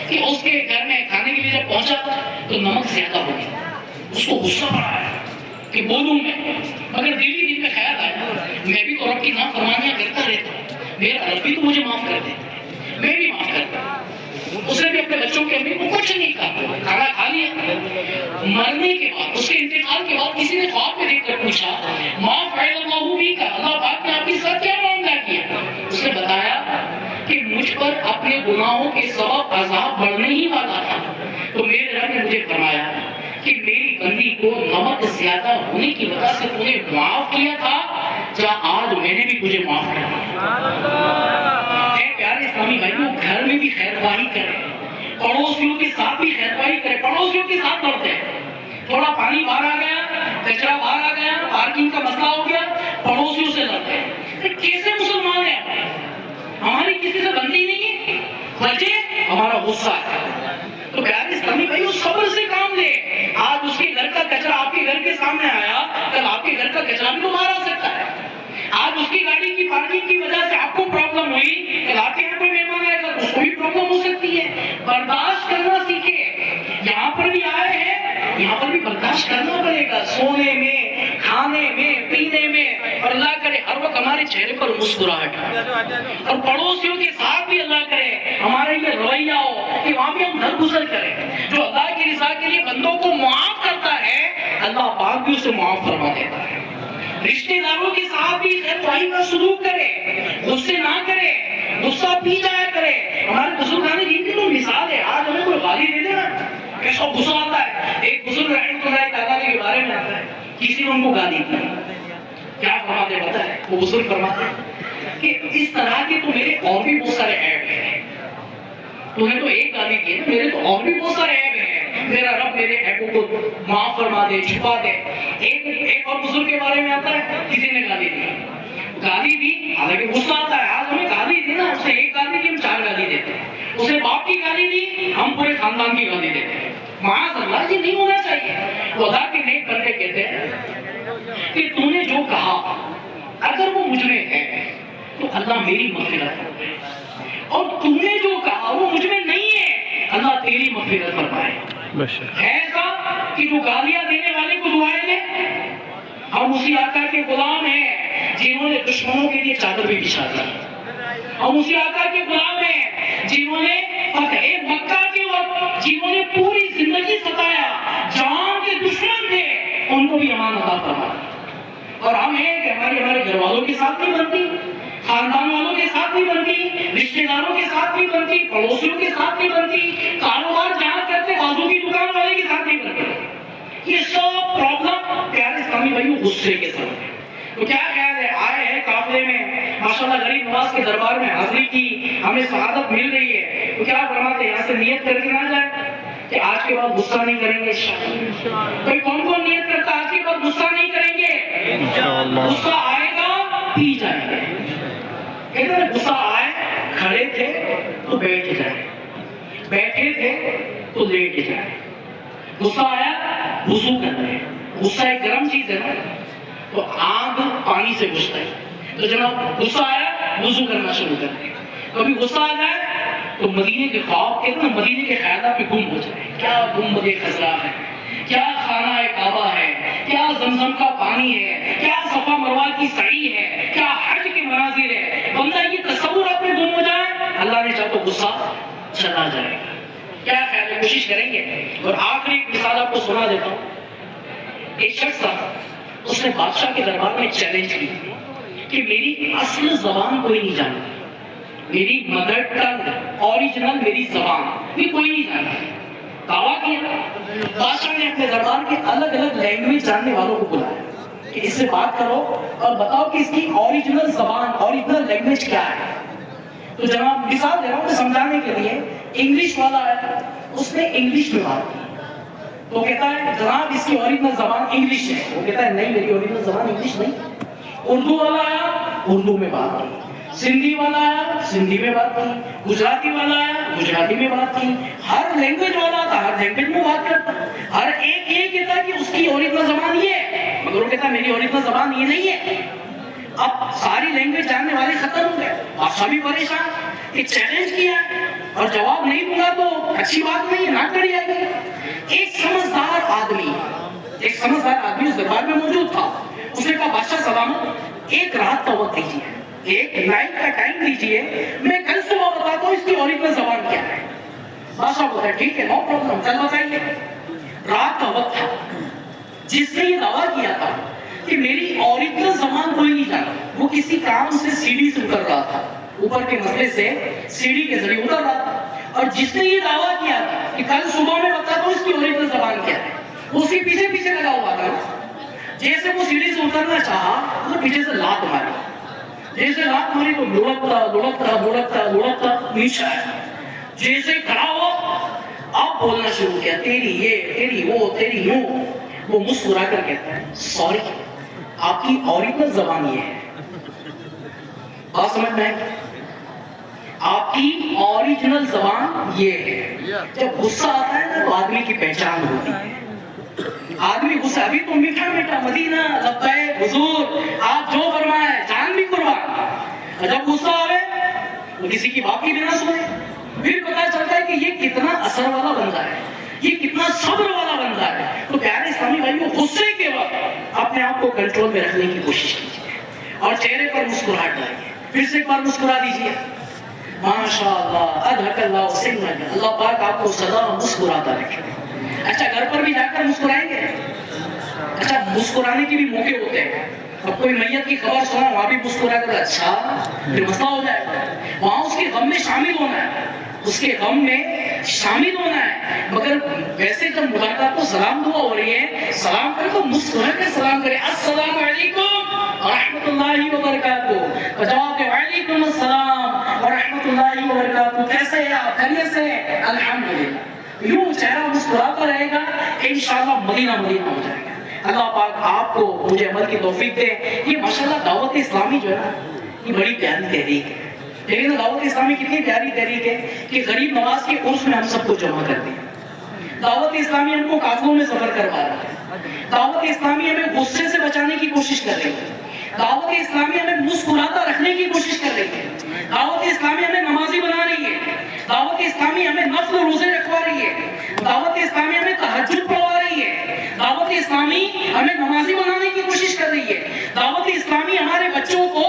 کہ اس کے گھر میں کھانے کے لیے جب پہنچا تو نمک زیادہ ہو گیا، اس کو غصہ پڑا ہے کہ بولوں میں، مگر دل میں خیال آیا میں بھی تو رب کی نافرمانیاں کرتا رہتا ہوں، میرا رب بھی تو مجھے معاف کر دے، میں بھی معاف کرتا ہوں۔ اس نے بھی اپنے بچوں کے امی کو کچھ نہیں کہا، کھانا کھا لیا۔ مرنے کے بعد، اس کے انتقال کے بعد کسی نے خواب میں دیکھ کر پوچھا ما فعل اللہ بک، اللہ پاک نے آپ کے ساتھ کیا معاملہ کیا؟ اس نے بتایا کہ مجھ پر اپنے گناہوں کے سبب عذاب بڑھنے ہی والا تھا، تو میرے رب نے مجھے فرمایا کہ میری بندی کو نمک زیادہ ہونے کی وجہ سے تو نے معاف کیا تھا، جا آج میں نے بھی تجھے معاف کر دیا۔ اے پیارے اسلامی بھائیوں، گھر میں بھی خیر خواہی کریں، پڑوسیوں کے ساتھ بھی خیر خواہی کریں، پڑوسیوں کے ساتھ لڑتے ہیں، تھوڑا پانی باہر آ گیا، کچرا باہر آ گیا، پارکنگ کا مسئلہ ہو گیا، پڑوسیوں سے لڑتے ہیں۔ کیسے مسلمان ہیں ہماری کسی سے بنتی نہیں ہے، وجہ ہمارا غصہ ہے۔ تو پیارے اسلامی بھائیوں، صبر سے کام لے۔ آج اس کے گھر کا کچرا آپ کے گھر کے سامنے آیا، کل آپ کے گھر کا کچرا بھی تو باہر آ سکتا ہے۔ آج اس کی گاڑی کی پارکنگ کی وجہ سے آپ کو پرابلم ہوئی، کل آپ کے یہاں کوئی مہمان آئے گا اس کو بھی پرابلم ہو سکتی ہے۔ برداشت کرنا سیکھے۔ یہاں پر بھی آئے ہیں، یہاں پر بھی برداشت کرنا پڑے گا، سونے میں، کھانے میں، پینے میں، اور اللہ کرے ہر وقت ہمارے چہرے پر مسکراہٹ، اور پڑوسیوں کے ساتھ بھی اللہ کرے ہمارا یہ رویہ ہو کہ وہاں بھی ہم درگزر کریں۔ جو اللہ کی رضا کے لیے بندوں کو معاف کرتا ہے، اللہ پاک بھی اسے معاف فرما دیتا ہے۔ رشتہ داروں کے ساتھ بھی خیر خواہی کا سلوک کرے، غصے نہ کرے، غصہ پی جایا کرے۔ ہمارے بزرگان دین کی تو مثال ہے، آج ہمیں کوئی گالی دے دے نا کیسا غصہ آتا ہے۔ ایک بزرگ رحمۃ اللہ تعالیٰ کے بارے میں آتا ہے، کسی نے ان کو گالی دی، کیا فرماتے پتہ ہے؟ وہ بزرگ فرماتے ہیں کہ اس طرح کے تو میرے اور بھی بہت سارے عیب ہیں، تو نے تو ایک گالی دی نا، میرے تو اور بھی بہت سارے عیب ہیں، میرا رب میرے عیبوں کو معاف فرما دے، چھپا دے۔ ایک اور بزرگ کے بارے میں آتا ہے، کسی نے گالی دی، حالانکہ غصہ آتا ہے، آج ہمیں گالی دی نا، اسے ایک گالی دی ہم 4 گالی دیتے ہیں، اسے باپ کی گالی دی ہم پورے خاندان کی گالی دیتے ہیں۔ معاذ اللہ، یہ نہیں ہونا چاہیے۔ خدا کے نیک بندے کہتے ہیں کہ تو نے جو کہا اگر وہ مجھ میں ہے تو اللہ میری مغفرت فرمائے، اور تم نے جو کہا وہ مجھ میں نہیں ہے، اللہ تیری مغفرت فرمائے۔ ہے ایسا کہ جو گالیاں دینے والے کو دعائیں دے؟ ہم اسی آقا کے غلام ہیں جنہوں نے دشمنوں کے لیے چادر بھی بچھا دی، ہم اسی آقا کے غلام ہیں جنہوں نے فتح مکہ کے وقت جنہوں نے پوری زندگی ستایا، جہاں کے دشمن تھے ان کو بھی امان عطا فرمایا۔ اور ہم ہیں کہ ہمارے گھر والوں کے ساتھ نہیں بنتی، خاندان والوں کے ساتھ نہیں بنتی، رشتہ داروں کے ساتھ نہیں بنتی، پڑوسیوں کے ساتھ نہیں بنتی، کاروبار جہاں کرتے بازو کی دکان والے کے ساتھ نہیں بنتی۔ یہ سب پرابلم پیارے اسلامی بھائیوں غصے کے ساتھ ہے۔ تو کیا خیال ہے، آئے ہیں قافلے میں، ماشاءاللہ غریب نواز کے دربار میں حاضری کی، ہمیں سعادت مل رہی ہے، تو کیا فرماتے ہیں یہاں سے نیت کر کے نہ جائیں کہ آج کے بعد غصہ نہیں کریں گے انشاءاللہ۔ کوئی کون نیت کرتا آج کے بعد غصہ نہیں کریں گے؟ غصہ آئے گا پی جائیں گے۔ کہتے ہیں غصہ آئے، کھڑے تھے تو بیٹھ جائیں، بیٹھے تھے تو لیٹ جائیں۔ غصہ آیا وضو کر لیں، غصہ ایک گرم چیز ہے نا، تو آگ پانی سے بجھتا ہے، تو جب غصہ آیا وضو کرنا شروع کر دیں۔ کبھی غصہ آ جائے تو مدینے کے خواب، کہتے ہیں مدینے کے خیالات پہ گم ہو جائے، کیا گنبد خضرا ہے، کیا خانہ کعبہ ہے، کیا زمزم کا پانی ہے، کیا صفا مروہ کی سعی ہے، کیا حج کے مناظر ہے۔ بندہ یہ تصور اپنے گم ہو جائے، اللہ نے چاہا تو غصہ چلا جائے گا۔ کیا خیال ہے، کوشش کریں گے؟ اور آخری ایک مثال آپ کو سنا دیتا ہوں۔ ایک شخص تھا، اس نے بادشاہ کے دربار میں چیلنج کی کہ میری اصل زبان کوئی نہیں جانتا، میری مدر ٹنگ اوریجنل میری زبان یہ کوئی نہیں جانتا۔ دعویٰ کیا، بادشاہ نے اپنے دربار کے الگ الگ لینگویج جاننے والوں کو بلایا کہ اس سے بات کرو اور بتاؤ کہ اس کی اوریجنل زبان، اوریجنل لینگویج کیا ہے۔ تو جناب مثال دے رہا ہوں سمجھانے کے لیے، انگلش والا ہے، اس نے انگلش میں بات کی، تو کہتا ہے جناب اس کی اوریجنل زبان انگلش ہے، وہ کہتا ہے نہیں میری اوریجنل زبان انگلش نہیں۔ اردو والا آیا، اردو میں بات کی، سندھی والا آیا، سندھی میں بات کی، گجراتی والا آیا، گجراتی میں بات کی، ہر لینگویج والا آتا ہر لینگویج میں بات کرتا، ہر ایک یہ کہتا کہ اس کی اوریجنل زبان یہ ہے، مگر وہ کہتا میری اوریجنل زبان یہ نہیں ہے۔ اب ساری لینگویج جاننے والے ختم ہو گئے، بادشاہ بھی پریشان، ایک چیلنج کیا اور جواب نہیں دوں گا تو اچھی بات نہیں ہے، نہ کری جائے گی۔ ایک سمجھدار آدمی اس دربار میں موجود تھا، اس نے کہا بادشاہ سلامت، ایک رات کا وقت دیجیے، ایک نائٹ کا ٹائم دیجیے، میں کل صبح بتاتا ہوں اس کی اوریجنل زبان کیا ہے۔ بادشاہ بولتا ہے ٹھیک ہے، نو پرابلم، کل بتائیے۔ رات کا وقت تھا، جس نے یہ دعویٰ کیا تھا کہ میری اوریجنل زبان کوئی نہیں جانا، وہ کسی کام سے سیڑھی سے اتر رہا تھا، اوپر کے مسئلے سے سیڑھی کے ذریعے اتر رہا تھا، اور جس نے یہ دعویٰ کیا تھا کہ کل صبح میں بتاتا ہوں اس کی اوریجنل زبان کیا ہے، اس کے پیچھے پیچھے لگا ہوا تھا۔ جیسے وہ سیڑھی سے اترنا چاہا تو پیچھے سے لات ماری، جیسے لات ماری تو لڑکتا نیچے آیا، جیسے کھڑا ہوا اب بولنا شروع کیا، تیری یہ، تیری وہ، تیری یوں۔ وہ مسکرا کر کہتا ہے سوری، آپ کی اوریجنل زبان یہ ہے۔ بات سمجھ میں ہے؟ آپ کی اوریجنل زبان یہ ہے۔ جب غصہ آتا ہے نا تو آدمی کی پہچان ہوتی ہے، آدمی غصہ، ابھی تو میٹھا میٹھا مدینہ لبیک حضور آپ جو فرمائے جان بھی قربان، اور جب غصہ آئے تو کسی کی بات کی بھی نہ سنے، پھر پتا چلتا ہے کہ یہ کتنا اثر والا بندہ ہے، یہ کتنا صبر والا بندہ ہے۔ تو پیارے اسلامی بھائیوں، غصے کے وقت اپنے آپ کو کنٹرول میں رکھنے کی کوشش کیجیے اور چہرے پر مسکراہٹ لائیے، پھر سے ایک بار مسکرا دیجیے، ماشاء اللہ، اضحک اللہ سنن، اللہ پاک آپ کو سدا مسکراتا رکھے۔ اچھا گھر پر بھی جا کر مسکرائیں گے؟ اچھا مسکرانے کے بھی موقع ہوتے ہیں، اب کوئی میت کی خبر سنا وہاں بھی مسکرا کر اچھا پھر مسئلہ ہو جائے گا، وہاں اس کے غم میں شامل ہونا ہے، اس کے غم میں شامل ہونا ہے، مگر ویسے جب ملاقات کو سلام دعا ہو رہی ہے، سلام کرے تو مسکرا کر سلام کرے، السلام علیکم ورحمۃ اللہ وبرکاتہ، اور جواب دے وعلیکم السلام ورحمۃ اللہ وبرکاتہ، کیسے ہیں آپ؟ خیریت سے ہیں؟ الحمدللہ۔ یوں چہرہ مسکراتا رہے گا، انشاءاللہ مدینہ مدینہ ہو جائے گا۔ اللہ پاک آپ کو مجھے عمل کی توفیق دے۔ یہ ماشاءاللہ دعوت اسلامی جو ہے نا، یہ بڑی پیاری تحریک ہے، لیکن دعوت اسلامی کتنی پیاری تحریک ہے کہ غریب نواز کے عرس میں ہم سب کو جمع کر دیا۔ دعوت اسلامی ہم کو قافلوں میں سفر کروا رہا ہے، دعوت اسلامی ہمیں غصے سے بچانے کی کوشش کر رہی ہے، دعوت اسلامی ہمیں مسکراتا رکھنے کی کوشش کر رہی ہے، دعوت اسلامی ہمیں نمازی بنا رہی ہے، دعوت اسلامی ہمیں نفل روزے رکھوا رہی ہے، دعوت اسلامی ہمیں تہجد پڑھوا رہی ہے، دعوت اسلامی ہمیں نمازی بنانے کی کوشش کر رہی ہے، دعوت اسلامی ہمارے بچوں کو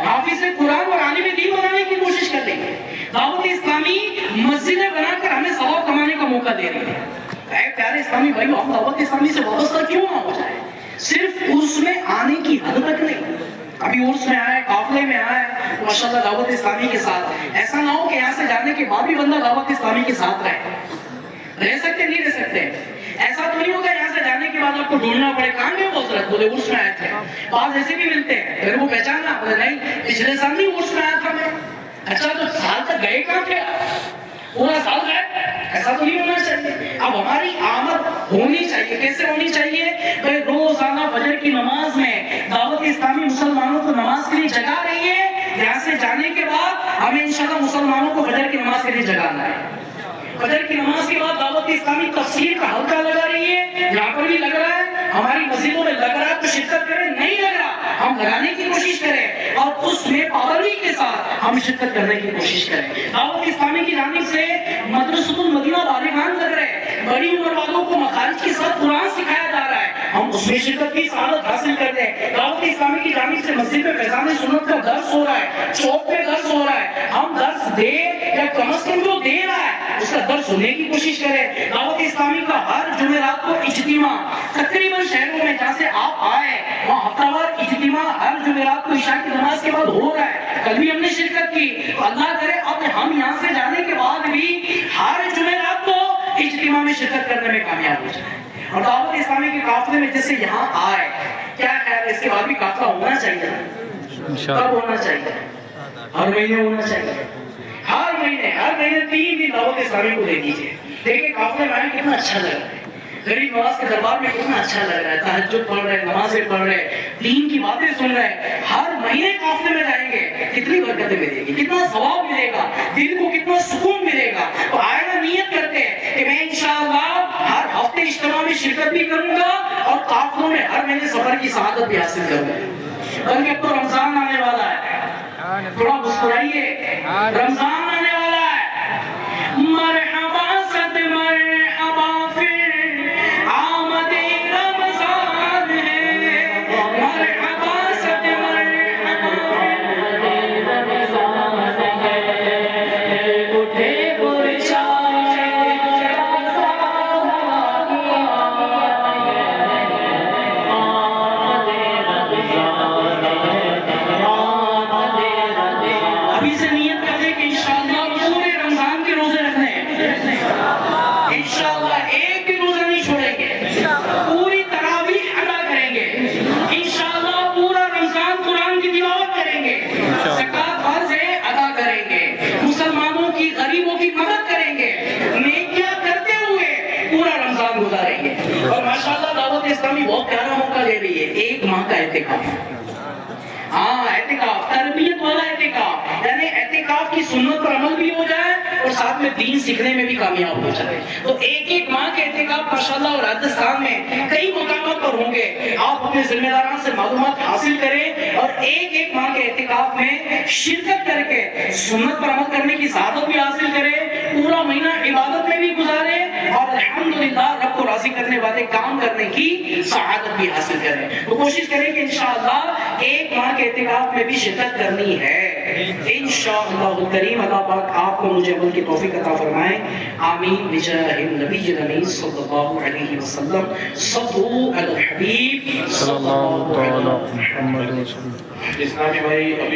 حافظ قرآن اور عالم دین بنانے کی کوشش کر رہی ہے، دعوت اسلامی مسجدیں بنا کر ہمیں ثواب کمانے کا موقع دے رہی ہے۔ اے پیارے اسلامی بھائیو، ہم دعوت اسلامی سے وابستہ کیوں نہ ہو جائے؟ صرف عرس میں آنے کی حد تک نہیں، ابھی عرس میں آئے، قافلے میں آئے، ماشاءاللہ دعوت اسلامی کے ساتھ، ایسا نہ ہو کہ یہاں سے جانے کے بعد بھی بندہ دعوت اسلامی کے ساتھ رہ سکتے نہیں رہ سکتے، ایسا تو نہیں ہوگا یہاں سے جانے کے بعد آپ کو ڈھونڈنا پڑے، کہاں گئے وہ حضرت؟ بولے عرس میں آئے تھے۔ بعض ایسے بھی ملتے ہیں، پھر وہ پہچانا، بولے نہیں پچھلے سال نہیں عرس میں آیا تھا میں۔ اچھا تو سال تک گئے کہاں تھے؟ پورا سال گئے؟ ایسا تو نہیں ہونا چاہیے۔ اب ہماری آمد ہونی چاہیے، کیسے ہونی چاہیے؟ بھائی روزانہ فجر کی نماز میں دعوت اسلامی مسلمانوں کو نماز کے لیے جگا رہی ہے، یہاں سے جانے کے بعد ہمیں انشاءاللہ مسلمانوں کو فجر کی نماز کے لیے جگانا ہے۔ فجر کی نماز کے بعد دعوت اسلامی تفسیر کا حلقہ لگا رہی ہے، یہاں پر بھی لگ رہا ہے، ہماری مسجدوں میں لگ رہا ہے تو شرکت کریں، نہیں لگ رہا ہم لگانے کی کوشش کریں اور اس میں پابندی کے ساتھ ہم شرکت کرنے کی کوشش کریں۔ دعوت اسلامی کی جانب سے مدرسۃ المدینہ بالغان لگ رہے ہیں، بڑی عمر والوں کو مخارج کے ساتھ قرآن سکھایا جا رہا ہے، ہم اس میں شرکت کی سعادت حاصل کرتے ہیں۔ دعوت اسلامی کی جانب سے مسجد میں فیضان سنت کا درس ہو رہا ہے، چوک پہ درس ہو رہا ہے، ہم درس دے یا کم از کم جو دے رہا ہے اس کا درس سننے کی کوشش کریں۔ دعوت اسلامی کا ہر جمعرات کو اجتماع تقریباً شہروں میں جہاں سے آپ آئے وہاں ہفتہ وار اجتماع ہر جمعرات کو عشاء کی نماز کے بعد ہو رہا ہے، کل بھی ہم نے شرکت کی، اللہ کرے اب ہم یہاں سے جانے کے بعد بھی ہر جمعرات کو اجتماع میں شرکت کرنے میں کامیاب ہو جائے۔ اور دعوت اسلامی کے قافلے میں جیسے یہاں آئے، کیا خیال ہے اس کے بعد بھی قافلہ ہونا چاہیے؟ کب ہونا چاہیے؟ ہر مہینے ہونا چاہیے، ہر مہینے 3 دن دعوت اسلامی کو دے دیجیے۔ دیکھیں قافلے میں آئے کتنا اچھا لگ رہا ہے، غریب نواز کے دربار میں کتنا اچھا لگ رہا ہے، تہجد پڑھ رہے ہیں، نمازیں پڑھ رہے ہیں، دین کی باتیں سن رہے ہیں، ہر مہینے قافلے میں جائیں گے، کتنی برکتیں ملے گی، کتنا ثواب ملے گا، دل کو کتنا سکون ملے گا۔ تو آئے نا نیت کرتے ہیں کہ میں انشاءاللہ ہر ہفتے اجتماع میں شرکت بھی کروں گا اور قافلوں میں ہر مہینے سفر کی سعادت بھی حاصل کروں گا۔ بلکہ اب تو رمضان آنے والا ہے، تھوڑا مسکرائیے، رمضان آنے والا ہے، مرحبا صد مرحبا پھر آمد رمضان ہے، مرحبا صد مرحبا پھر رمضان ہے، اٹھے ابھی سے نیت کر دیں کہ انشاءاللہ پورے رمضان کے روزے رکھنے ہیں، انشاءاللہ ایک بھی روزہ نہیں چھوڑیں گے، پوری تراویح ادا کریں گے، انشاءاللہ پورا رمضان قرآن کی تلاوت کریں گے، زکوٰۃ فرض ہے ادا کریں گے، مسلمانوں کی غریبوں کی مدد کریں گے، نیکیاں کرتے ہوئے پورا رمضان گزاریں گے۔ اور ماشاءاللہ دعوت اسلامی بہت پیارا موقع دے رہی ہے، 1 ماہ کا اعتکاف۔ ہاں اعتکاف، تربیت والا اعتکاف، یعنی اعتکاف کی سنت پر عمل بھی ہو جائے اور ساتھ میں دین سیکھنے میں بھی کامیاب ہو جائے۔ تو 1 ماہ کے اعتکاف ماشاءاللہ اور راجستھان میں کئی مقامات پر ہوں گے، آپ اپنے ذمہ داران سے معلومات حاصل کریں اور 1 ماہ کے اعتکاف میں شرکت کر کے سنت پر عمل کرنے کی سعادت بھی حاصل کریں، پورا مہینہ عبادت میں بھی گزاریں اور الحمدللہ رب کو راضی کرنے والے کام کرنے کی سعادت بھی حاصل کریں۔ تو کوشش کریں کہ انشاءاللہ 1 ماہ کے اعتکاف میں بھی شرکت کرنی ہے انشاءاللہ الکریم۔ اللہ پاک آپ کو مجھے عمل کی توفیق عطا فرمائے، آمین بجاہ النبی الامین صلی اللہ علیہ وسلم۔ صلو علی الحبیب صلی اللہ علیہ وسلم۔ اسلامی بھائی